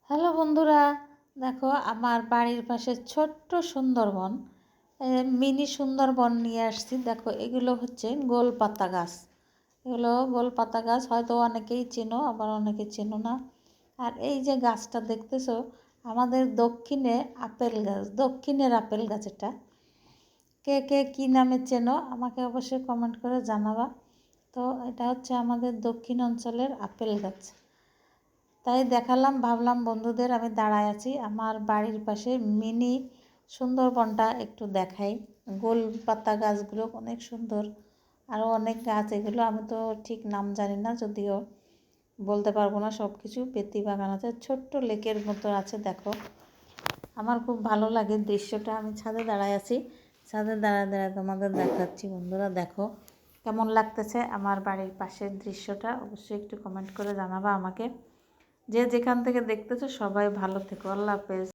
Hello বন্ধুরা, দেখো আমার বাড়ির পাশে ছোট্ট সুন্দরবন, মিনি সুন্দরবন নিয়ে আসছি। দেখো এগুলো হচ্ছে গোলপাতা গাছ। এগুলো গোলপাতা গাছ, হয়তো অনেকেই চেনো, আবার অনেকে চেনো না। আর এই যে গাছটা দেখতেছো, আমাদের দক্ষিণে আপেল গাছ, দক্ষিণের আপেল গাছ। এটা কে কে কী নামে চেনো আমাকে অবশ্যই কমেন্ট করে জানাবা। তো এটা হচ্ছে আমাদের দক্ষিণ অঞ্চলের আপেল গাছ। তাই দেখালাম, ভাবলাম বন্ধুদের আমি দাঁড়ায় আছি আমার বাড়ির পাশে মিনি সুন্দরবনটা একটু দেখাই। গোল পাতা গাছগুলো অনেক সুন্দর, আরও অনেক গাছ, এগুলো আমি তো ঠিক নাম জানি না, যদিও বলতে পারবো না সব কিছু। পেতি বাগান আছে, ছোট্ট লেকের মতো আছে। দেখো আমার খুব ভালো লাগে দৃশ্যটা। আমি ছাদে দাঁড়ায় আছি, ছাদে দাঁড়ায় দাঁড়ায় তোমাদের দেখাচ্ছি। বন্ধুরা দেখো কেমন লাগতেছে আমার বাড়ির পাশের দৃশ্যটা, অবশ্যই একটু কমেন্ট করে জানাবা আমাকে। যে যেখান থেকে দেখতেছো সবাই ভালো থেকো। আল্লাহ হাফেজ।